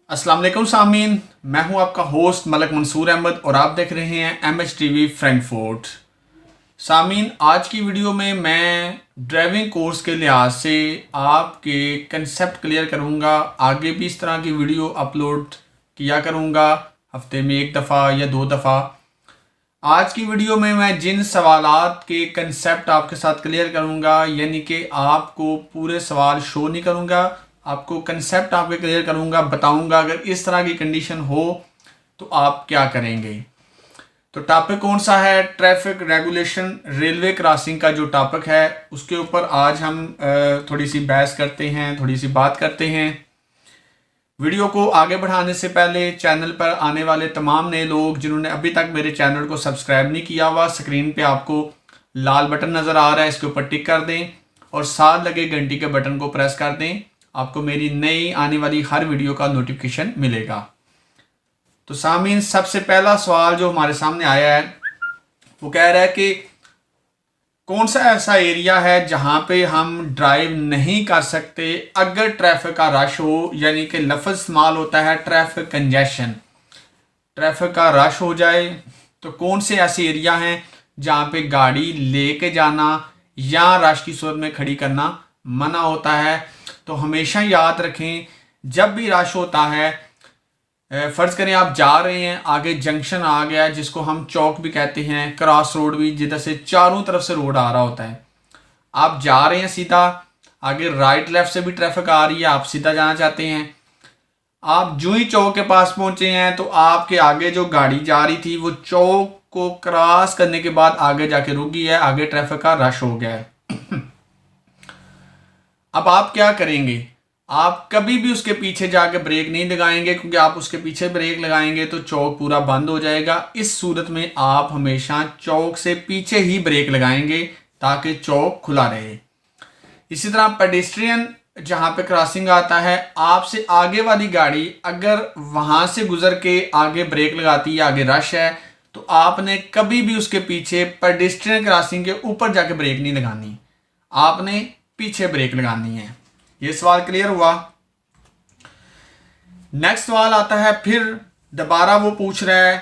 अस्सलाम वालेकुम सामीन, मैं हूं आपका होस्ट मलक मंसूर अहमद और आप देख रहे हैं MHTV फ्रैंकफर्ट। सामीन, आज की वीडियो में मैं ड्राइविंग कोर्स के लिहाज से आपके कंसेप्ट क्लियर करूंगा। आगे भी इस तरह की वीडियो अपलोड किया करूंगा, हफ्ते में एक दफ़ा या दो दफ़ा। आज की वीडियो में मैं जिन सवालात के कंसेप्ट आपके साथ क्लियर करूंगा, यानी कि आपको पूरे सवाल शो नहीं करूंगा, आपको कंसेप्ट आपके क्लियर करूंगा, बताऊंगा अगर इस तरह की कंडीशन हो तो आप क्या करेंगे। तो टॉपिक कौन सा है? ट्रैफिक रेगुलेशन, रेलवे क्रॉसिंग का जो टॉपिक है उसके ऊपर आज हम थोड़ी सी बहस करते हैं, थोड़ी सी बात करते हैं। वीडियो को आगे बढ़ाने से पहले चैनल पर आने वाले तमाम नए लोग जिन्होंने अभी तक मेरे चैनल को सब्सक्राइब नहीं किया हुआ, स्क्रीन पे आपको लाल बटन नज़र आ रहा है, इसके ऊपर टिक कर दें और साथ लगे घंटी के बटन को प्रेस कर दें। आपको मेरी नई आने वाली हर वीडियो का नोटिफिकेशन मिलेगा। तो सामीन, सबसे पहला सवाल जो हमारे सामने आया है वो कह रहा है कि कौन सा ऐसा एरिया है जहां पे हम ड्राइव नहीं कर सकते अगर ट्रैफिक का रश हो, यानी कि लफ्ज़ इस्तेमाल होता है ट्रैफिक कंजेशन। ट्रैफिक का रश हो जाए तो कौन से ऐसे एरिया हैं जहां पे गाड़ी लेके जाना या रश की सूरत में खड़ी करना मना होता है। तो हमेशा याद रखें, जब भी रश होता है, फ़र्ज़ करें आप जा रहे हैं, आगे जंक्शन आ गया जिसको हम चौक भी कहते हैं, क्रॉस रोड भी, जिधर से चारों तरफ से रोड आ रहा होता है। आप जा रहे हैं सीधा, आगे राइट लेफ्ट से भी ट्रैफिक आ रही है, आप सीधा जाना चाहते हैं। आप जो ही चौक के पास पहुंचे हैं तो आपके आगे जो गाड़ी जा रही थी वो चौक को क्रॉस करने के बाद आगे जाके रुक गई है, आगे ट्रैफिक का रश हो गया है। अब आप क्या करेंगे? आप कभी भी उसके पीछे जाके ब्रेक नहीं लगाएंगे, क्योंकि आप उसके पीछे ब्रेक लगाएंगे तो चौक पूरा बंद हो जाएगा। इस सूरत में आप हमेशा चौक से पीछे ही ब्रेक लगाएंगे ताकि चौक खुला रहे। इसी तरह पेडेस्ट्रियन जहां पे क्रॉसिंग आता है, आपसे आगे वाली गाड़ी अगर वहां से गुजर के आगे ब्रेक लगाती है, आगे रश है, तो आपने कभी भी उसके पीछे पेडेस्ट्रियन क्रॉसिंग के ऊपर जाके ब्रेक नहीं लगानी, आपने पीछे ब्रेक लगानी है। ये सवाल क्लियर हुआ। नेक्स्ट सवाल आता है, फिर दोबारा वो पूछ रहा है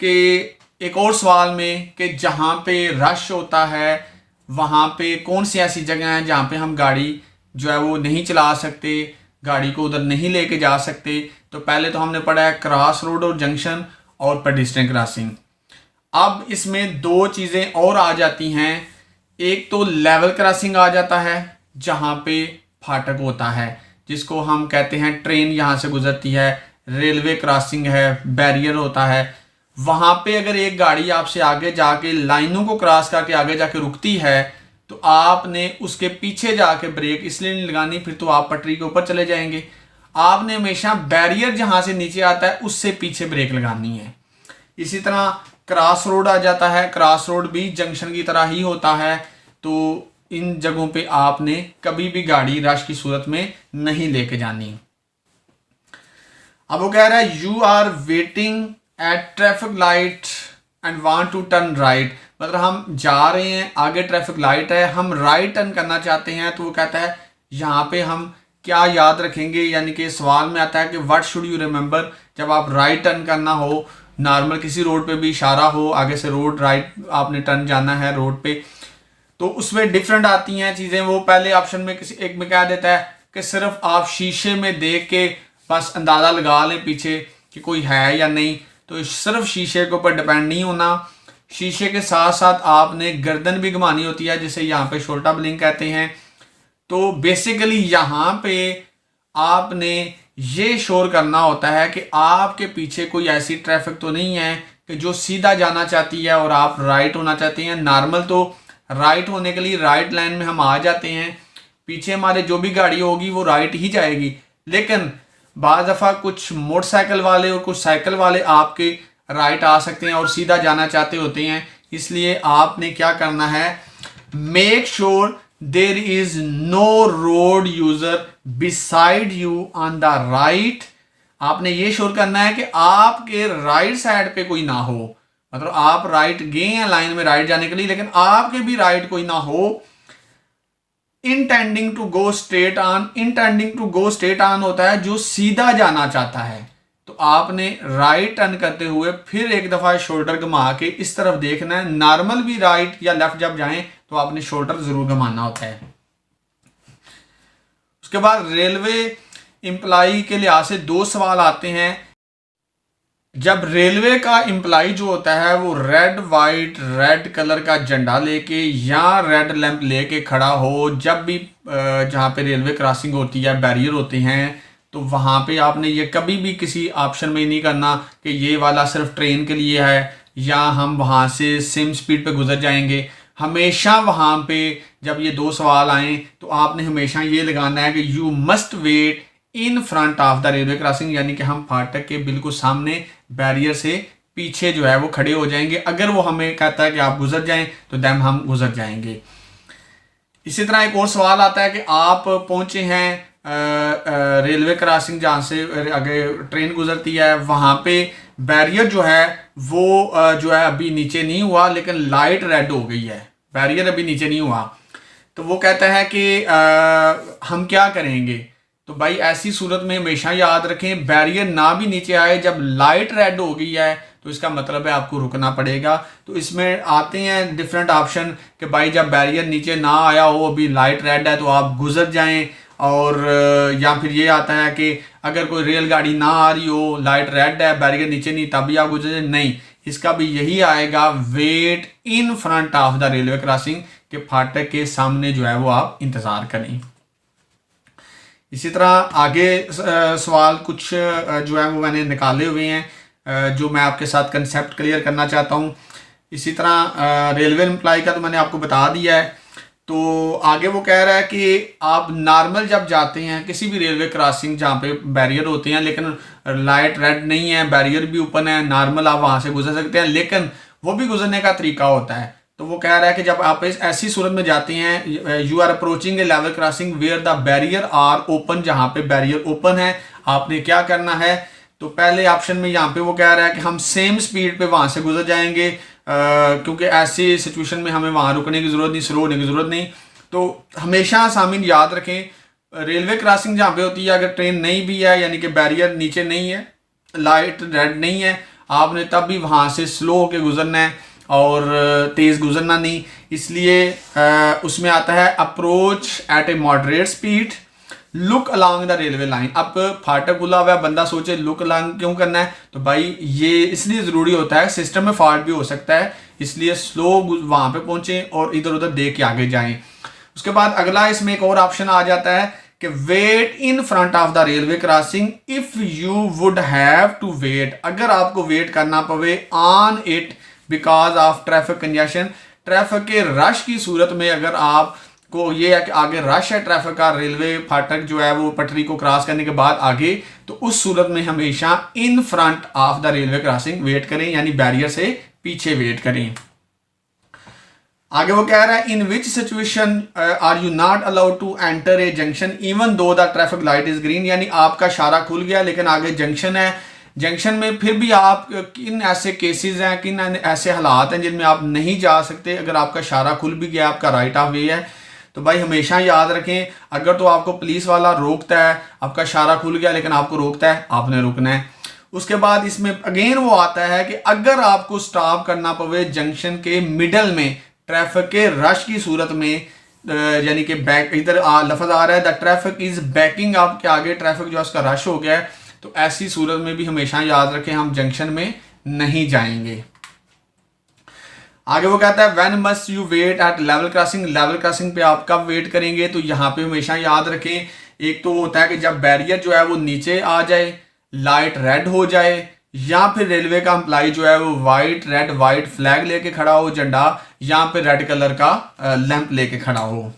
कि एक और सवाल में कि जहां पे रश होता है वहां पे कौन सी ऐसी जगह है जहां पे हम गाड़ी जो है वो नहीं चला सकते, गाड़ी को उधर नहीं लेके जा सकते। तो पहले तो हमने पढ़ा है क्रॉस रोड और जंक्शन और पेडेस्ट्रियन क्रॉसिंग। अब इसमें दो चीज़ें और आ जाती हैं। एक तो लेवल क्रॉसिंग आ जाता है जहां पे फाटक होता है, जिसको हम कहते हैं ट्रेन यहाँ से गुजरती है, रेलवे क्रॉसिंग है, बैरियर होता है। वहां पे अगर एक गाड़ी आपसे आगे जाके लाइनों को क्रॉस करके आगे जाके रुकती है तो आपने उसके पीछे जाके ब्रेक इसलिए नहीं लगानी, फिर तो आप पटरी के ऊपर चले जाएंगे। आपने हमेशा बैरियर जहां से नीचे आता है उससे पीछे ब्रेक लगानी है। इसी तरह क्रॉस रोड आ जाता है, क्रॉस रोड भी जंक्शन की तरह ही होता है। तो इन जगहों पे आपने कभी भी गाड़ी रश की सूरत में नहीं लेके जानी। अब वो कह रहा है you are waiting at traffic light and want to turn right. मतलब हम जा रहे हैं, आगे ट्रैफिक लाइट है, हम राइट टर्न करना चाहते हैं। तो वो कहता है यहाँ पे हम क्या याद रखेंगे, यानी कि सवाल में आता है कि व्हाट शुड यू रिमेंबर जब आप राइट टर्न करना हो, नॉर्मल किसी रोड पे भी इशारा हो, आगे से रोड राइट आपने टर्न जाना है रोड पे, तो उसमें डिफरेंट आती हैं चीज़ें। वो पहले ऑप्शन में किसी एक में कह देता है कि सिर्फ आप शीशे में देख के बस अंदाज़ा लगा लें पीछे कि कोई है या नहीं। तो सिर्फ शीशे के ऊपर डिपेंड नहीं होना, शीशे के साथ साथ आपने गर्दन भी घुमानी होती है, जिसे यहाँ पे शोल्डर ब्लिंक कहते हैं। तो बेसिकली यहाँ पे आपने ये श्योर करना होता है कि आपके पीछे कोई ऐसी ट्रैफिक तो नहीं है कि जो सीधा जाना चाहती है और आप राइट होना चाहते हैं। नॉर्मल तो राइट होने के लिए राइट लाइन में हम आ जाते हैं, पीछे हमारे जो भी गाड़ी होगी वो राइट ही जाएगी। लेकिन बाज़ दफ़ा कुछ मोटरसाइकिल वाले और कुछ साइकिल वाले आपके राइट आ सकते हैं और सीधा जाना चाहते होते हैं। इसलिए आपने क्या करना है, make sure there is no road user beside you on the right. आपने ये श्योर करना है कि आपके राइट साइड पे कोई ना हो, मतलब आप राइट गए हैं लाइन में राइट जाने के लिए, लेकिन आपके भी राइट कोई ना हो। Intending to go straight on, intending to go straight on होता है जो सीधा जाना चाहता है। तो आपने राइट टर्न करते हुए फिर एक दफा शोल्डर घुमा के इस तरफ देखना है। नॉर्मल भी राइट या लेफ्ट जब जाएं तो आपने शोल्डर जरूर घुमाना होता है। उसके बाद रेलवे एम्प्लाई के लिहाज से दो सवाल आते हैं। जब रेलवे का एम्प्लाई जो होता है वो रेड वाइट रेड कलर का झंडा लेके या रेड लैंप लेके खड़ा हो, जब भी जहाँ पे रेलवे क्रॉसिंग होती है, बैरियर होते हैं, तो वहाँ पे आपने ये कभी भी किसी ऑप्शन में नहीं करना कि ये वाला सिर्फ ट्रेन के लिए है या हम वहाँ से सेम स्पीड पे गुजर जाएंगे। हमेशा वहाँ पे जब ये दो सवाल आए तो आपने हमेशा ये लगाना है कि you must wait in front of the railway crossing, यानी कि हम फाटक के बिल्कुल सामने बैरियर से पीछे जो है वो खड़े हो जाएंगे। अगर वो हमें कहता है कि आप गुजर जाएं तो दैम हम गुजर जाएंगे। इसी तरह एक और सवाल आता है कि आप पहुंचे हैं रेलवे क्रॉसिंग जहाँ से आगे ट्रेन गुजरती है, वहाँ पे बैरियर जो है वो जो है अभी नीचे नहीं हुआ लेकिन लाइट रेड हो गई है, बैरियर अभी नीचे नहीं हुआ। तो वो कहता है कि हम क्या करेंगे। तो भाई ऐसी सूरत में हमेशा याद रखें बैरियर ना भी नीचे आए, जब लाइट रेड हो गई है तो इसका मतलब है आपको रुकना पड़ेगा। तो इसमें आते हैं डिफरेंट ऑप्शन कि भाई जब बैरियर नीचे ना आया हो, अभी लाइट रेड है, तो आप गुजर जाएं। और या फिर ये आता है कि अगर कोई रेलगाड़ी ना आ रही हो, लाइट रेड है, बैरियर नीचे नहीं, तभी आप गुजर जाएं। नहीं, इसका भी यही आएगा, wait in front of the railway crossing, के फाटक के सामने जो है वो आप इंतज़ार करें। इसी तरह आगे सवाल कुछ जो है वो मैंने निकाले हुए हैं जो मैं आपके साथ कंसेप्ट क्लियर करना चाहता हूँ। इसी तरह रेलवे एम्प्लॉय का तो मैंने आपको बता दिया है। तो आगे वो कह रहा है कि आप नॉर्मल जब जाते हैं किसी भी रेलवे क्रॉसिंग जहाँ पे बैरियर होते हैं लेकिन लाइट रेड नहीं है, बैरियर भी ओपन है, नॉर्मल आप वहाँ से गुजर सकते हैं, लेकिन वो भी गुजरने का तरीका होता है। तो वो कह रहा है कि जब आप ऐसी सूरत में जाते हैं, you are approaching a level crossing where the barrier are open, जहाँ पे बैरियर ओपन है, आपने क्या करना है। तो पहले ऑप्शन में यहाँ पे वो कह रहा है कि हम सेम स्पीड पे वहाँ से गुजर जाएंगे, क्योंकि ऐसी सिचुएशन में हमें वहाँ रुकने की ज़रूरत नहीं, स्लो होने की ज़रूरत नहीं। तो हमेशा सामीन याद रखें रेलवे क्रॉसिंग जहाँ पे होती है, अगर ट्रेन नहीं भी है यानी कि बैरियर नीचे नहीं है, लाइट रेड नहीं है, आपने तब भी वहाँ से स्लो होकर गुजरना है और तेज़ गुजरना नहीं। इसलिए उसमें आता है approach at a moderate speed, look along the railway line. अब फाटक खुला हुआ है, बंदा सोचे लुक अलोंग क्यों करना है, तो भाई ये इसलिए ज़रूरी होता है, सिस्टम में फॉल्ट भी हो सकता है, इसलिए स्लो वहाँ पे पहुँचें और इधर उधर देख के आगे जाएं। उसके बाद अगला इसमें एक और ऑप्शन आ जाता है कि wait in front of the railway crossing if you would have to wait, अगर आपको वेट करना pave on it because of traffic congestion, traffic के रश की सूरत में अगर आप को ये है कि आगे रश है ट्रैफिक का, रेलवे फाटक जो है वो पटरी को क्रॉस करने के बाद आगे, तो उस सूरत में हमेशा in front of the railway crossing wait करें, यानी बैरियर से पीछे वेट करें। आगे वो कह रहा है in which situation are you not allowed to enter a junction even though the traffic light is green, यानी आपका इशारा खुल गया लेकिन आगे जंक्शन है, जंक्शन में फिर भी आप किन ऐसे केसेस हैं, किन ऐसे हालात हैं जिनमें आप नहीं जा सकते, अगर आपका इशारा खुल भी गया, आपका राइट ऑफ वे है, तो भाई हमेशा याद रखें अगर तो आपको पुलिस वाला रोकता है, आपका इशारा खुल गया लेकिन आपको रोकता है, आपने रुकना है। उसके बाद इसमें अगेन वो आता है कि अगर आपको स्टॉप करना पवे जंक्शन के मिडल में ट्रैफिक के रश की सूरत में, यानी कि बैक इधर लफ्ज आ रहा है द ट्रैफिक इज बैकिंग, आपके आगे ट्रैफिक जो है उसका रश हो गया है, तो ऐसी सूरत में भी हमेशा याद रखें हम जंक्शन में नहीं जाएंगे। आगे वो कहता है when must you wait at level crossing, level crossing पे आप कब वेट करेंगे, तो यहाँ पे हमेशा याद रखें एक तो होता है कि जब बैरियर जो है वो नीचे आ जाए, लाइट रेड हो जाए, या फिर रेलवे का एम्प्लॉय जो है वो वाइट रेड वाइट फ्लैग लेके खड़ा हो, झंडा, या फिर रेड कलर का लैंप लेके खड़ा हो।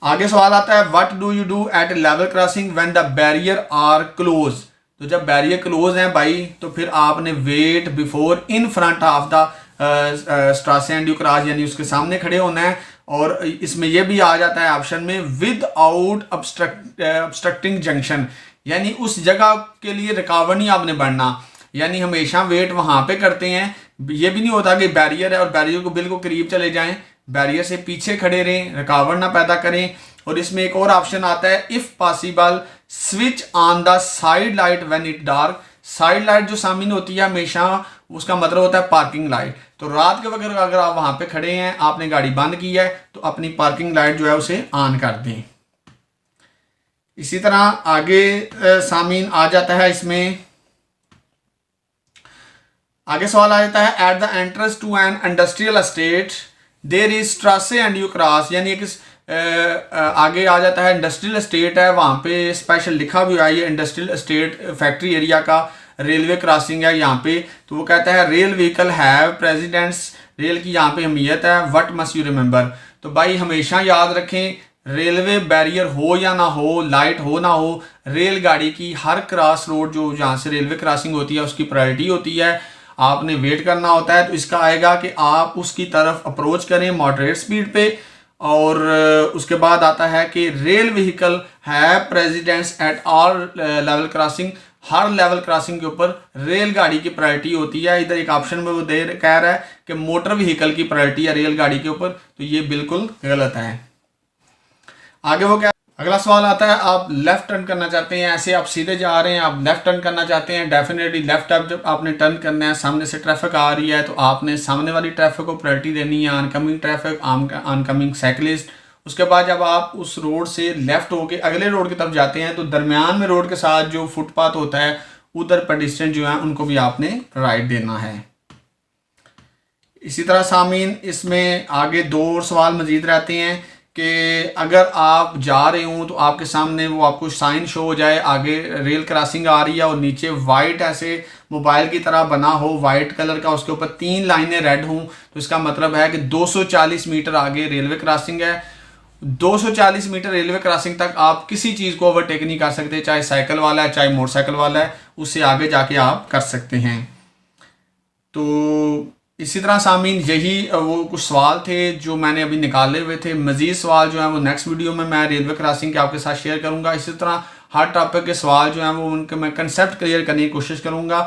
आगे सवाल आता है what do you do at level crossing when the barrier are close, तो जब बैरियर क्लोज है भाई तो फिर आपने wait before in front of the strasse and you cross, यानी उसके सामने खड़े होना है। और इसमें यह भी आ जाता है ऑप्शन में विद आउट ऑब्स्ट्रक्टिंग जंक्शन, यानी उस जगह के लिए रुकावट नहीं आपने बढ़ना, यानी हमेशा वेट वहां पे करते हैं। ये भी नहीं होता कि बैरियर है और बैरियर को बिल्कुल करीब चले जाएं, बैरियर से पीछे खड़े रहें, रुकावट ना पैदा करें। और इसमें एक और ऑप्शन आता है, if possible switch on the side light when it dark. Side light जो सामने होती है हमेशा उसका मतलब होता है पार्किंग लाइट। तो रात के वक्त अगर आप वहां पे खड़े हैं, आपने गाड़ी बंद की है, तो अपनी पार्किंग लाइट जो है उसे ऑन कर दें। इसी तरह आगे सामीन आ जाता है, इसमें आगे सवाल आ जाता है, at the entrance to an industrial estate there is strasse and you cross. यानी एक आगे आ जाता है इंडस्ट्रियल एस्टेट है, वहाँ पे स्पेशल लिखा भी हुआ है ये इंडस्ट्रियल एस्टेट फैक्ट्री एरिया का रेलवे क्रॉसिंग है यहाँ पे। तो वो कहता है rail vehicle have precedence, rail की यहाँ पे अहमियत है, व्हाट मस्ट यू रिमेंबर। तो भाई हमेशा याद रखें, रेलवे बैरियर हो या ना हो, लाइट हो ना हो, रेलगाड़ी की हर क्रॉस रोड जो जहाँ से रेलवे क्रॉसिंग होती है उसकी प्रायोरिटी होती है, आपने वेट करना होता है। तो इसका आएगा कि आप उसकी तरफ अप्रोच करें मॉडरेट स्पीड पे। और उसके बाद आता है कि रेल व्हीकल है precedence at all level crossing, हर लेवल क्रॉसिंग के ऊपर रेलगाड़ी की प्रायोरिटी होती है। इधर एक ऑप्शन में वो कह रहा है कि मोटर व्हीकल की प्रायोरिटी है रेलगाड़ी के ऊपर, तो ये बिल्कुल गलत है। आगे वो क्या, अगला सवाल आता है, आप लेफ्ट टर्न करना चाहते हैं, ऐसे आप सीधे जा रहे हैं, आप लेफ्ट टर्न करना चाहते हैं, डेफिनेटली लेफ्ट आप जब आपने टर्न करना है, सामने से ट्रैफिक आ रही है तो आपने सामने वाली ट्रैफिक को प्रायोरिटी देनी है, ऑनकमिंग ट्रैफिक, ऑनकमिंग साइकिलिस्ट। उसके बाद जब आप उस रोड से लेफ्ट होके अगले रोड की तरफ जाते हैं तो दरमियान में रोड के साथ जो फुटपाथ होता है उधर पेडिस्ट्रियन जो है उनको भी आपने राइट देना है। इसी तरह सामीन इसमें आगे दो और सवाल मजीद रहते हैं कि अगर आप जा रहे हो तो आपके सामने वो आपको साइन शो हो जाए, आगे रेल क्रॉसिंग आ रही है और नीचे वाइट ऐसे मोबाइल की तरह बना हो वाइट कलर का, उसके ऊपर 3 लाइनें रेड हों, तो इसका मतलब है कि 240 मीटर आगे रेलवे क्रॉसिंग है। 240 मीटर रेलवे क्रॉसिंग तक आप किसी चीज़ को ओवरटेक नहीं कर सकते, चाहे साइकिल वाला है चाहे मोटरसाइकिल वाला है, उससे आगे जाके आप कर सकते हैं। तो इसी तरह सामीन यही वो कुछ सवाल थे जो मैंने अभी निकाले हुए थे। मज़ीद सवाल जो हैं वो नेक्स्ट वीडियो में मैं रेलवे क्रॉसिंग के आपके साथ शेयर करूंगा। इसी तरह हर टॉपिक के सवाल जो हैं वो उनके मैं कंसेप्ट क्लियर करने की कोशिश करूंगा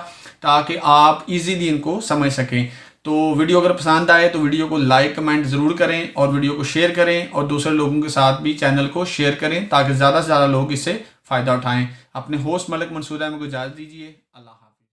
ताकि आप इजीली इनको समझ सकें। तो वीडियो अगर पसंद आए तो वीडियो को लाइक कमेंट ज़रूर करें और वीडियो को शेयर करें और दूसरे लोगों के साथ भी चैनल को शेयर करें ताकि ज़्यादा से ज़्यादा लोग इससे फ़ायदा उठाएँ। अपने होस्ट मलिक मंसूर अहमद को इजाज़त दीजिए। अल्लाह।